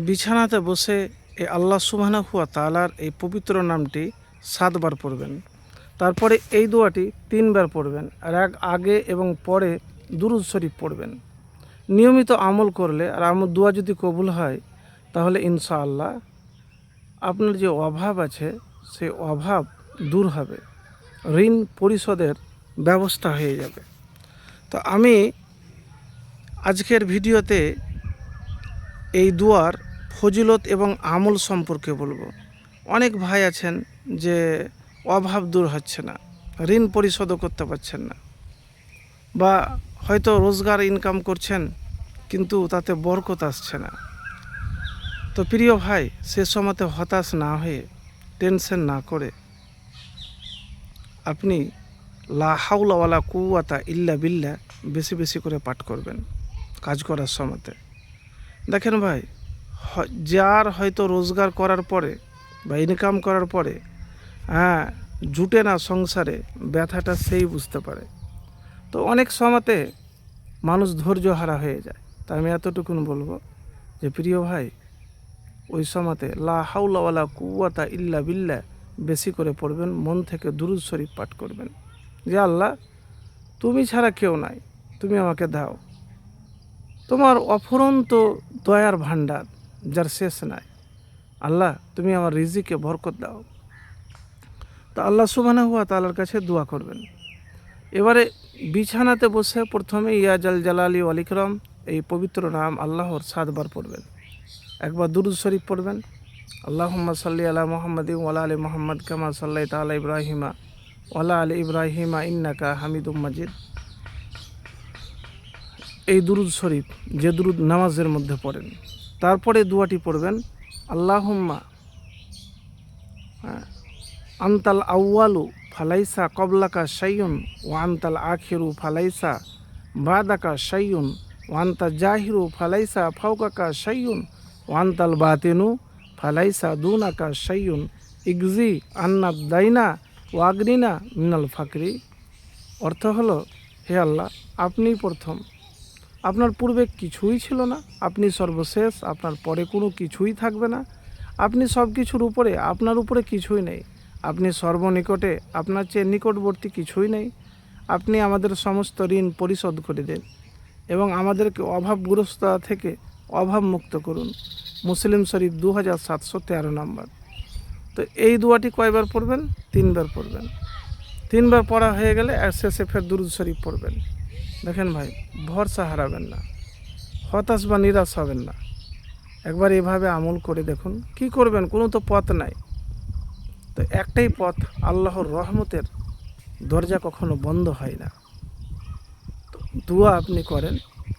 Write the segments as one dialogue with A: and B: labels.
A: বিছানাতে বসে এই আল্লাহ সুবহানাহু ওয়া তাআলার এই পবিত্র নামটি 7 বার পড়বেন। তারপরে এই দোয়াটি 3 বার পড়বেন, আর আগে এবং পরে দুরূদ শরীফ পড়বেন। নিয়মিত আমল করলে আর আমল দোয়া যদি কবুল হয়, তাহলে ইনশাআল্লাহ আপনার যে অভাব আছে সেই অভাব দূর হবে, ঋণ পরিশোধের ব্যবস্থা হয়ে যাবে। তো আমি আজকের ভিডিওতে এই দোয়ার ফজিলত এবং আমল সম্পর্কে বলবো। অনেক ভাই আছেন যে অভাব দূর হচ্ছে না, ঋণ পরিশোধও করতে পারছেন না, বা হয়তো রোজগার ইনকাম করছেন কিন্তু তাতে বরকত আসছে না। তো প্রিয় ভাই, সে সময়তে হতাশ না হয়ে, টেনশন না করে আপনি লা হাওলা ওয়ালা কুওয়াতা ইল্লা বিল্লাহ বেশি বেশি করে পাঠ করবেন কাজ করার সময়তে। দেখেন ভাই, যার হয়তো রোজগার করার পরে বা ইনকাম করার পরে জুটে না সংসারে, ব্যথাটা সেই বুঝতে পারে। তো অনেক সময়তে মানুষ ধৈর্য হারা হয়ে যায়। তা আমি এতটুকুন বলবো যে প্রিয় ভাই, ওই সময়তে লা হাওলা ওয়ালা কুওয়াতা ইল্লা বিল্লাহ বেশি করে পড়বেন, মন থেকে দুরূদ শরীফ পাঠ করবেন যে আল্লাহ, তুমি ছাড়া কেউ নাই, তুমি আমাকে দাও, তোমার অফুরন্ত দয়ার ভাণ্ডার যার শেষ নাই, আল্লাহ তুমি আমার রিজিকে বরকত দাও। তো আল্লাহ সুবহানাহু ওয়া তাআলার কাছে দোয়া করবেন। এবারে বিছানাতে বসে প্রথমে ইয়া জাল জালালি ওয়াল ইকরাম এই পবিত্র নাম আল্লাহর 7 বার পড়বেন। একবার দুরূদ শরীফ পড়বেন, আল্লাহুম্মা সাল্লি আলা মুহাম্মাদিন ওয়া আলা আলি মুহাম্মাদ কামা সাল্লাইতা আলা ইব্রাহিমা ওয়া আলা আলি ইব্রাহিমা ইন্নাকা হামিদুম মাজিদ। এই দুরূদ শরীফ যে দুরূদ নামাজের মধ্যে পড়েন, তারপরে দোয়াটি পড়বেন, আল্লাহুম্মা আনতাল আউয়ালু ফালাইসা কবলাকা শাইউন ওয়া আনতাল আখিরু ফালাইসা বাদাকা শাইউন ওয়া আনতা জাহিরু ফালাইসা ফাওকাকা শাইউন ওয়া আনতাল বাতিনু ফালাইসা দুনাকা শাইউন ইগজি আন্না দাইনা ওয়াগনিনা মিনাল ফাকরি। অর্থ হলো, হে আল্লাহ, আপনিই প্রথম, আপনার পূর্বে কিছুই ছিল না, আপনি সর্বশেষ, আপনার পরে কোনো কিছুই থাকবে না, আপনি সব কিছুর উপরে, আপনার উপরে কিছুই নেই, আপনি সর্বনিকটে, আপনার চেয়ে নিকটবর্তী কিছুই নেই। আপনি আমাদের সমস্ত ঋণ পরিশোধ করে দেন এবং আমাদেরকে অভাবগ্রস্ত থেকে অভাব মুক্ত করুন। মুসলিম শরীফ 2713 নম্বর। তো এই দোয়াটি কয়বার পড়বেন? 3 বার পড়বেন। 3 বার পড়া হয়ে গেলে শেষে ফের দুরূদ শরীফ পড়বেন। দেখেন ভাই, ভরসা হারাবেন না, হতাশ বা নিরাশ হবেন না। একবার এভাবে আমল করে দেখুন। কি করবেন? কোনো তো পথ নাই। তো একটাই পথ, আল্লাহর রহমতের দরজা কখনো বন্ধ হয় না। তো দোয়া আপনি করেন,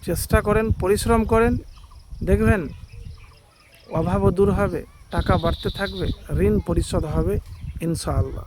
A: চেষ্টা করেন, পরিশ্রম করেন, দেখবেন অভাবও দূর হবে, টাকা বাড়তে থাকবে, ঋণ পরিশোধ হবে ইনশাআল্লাহ।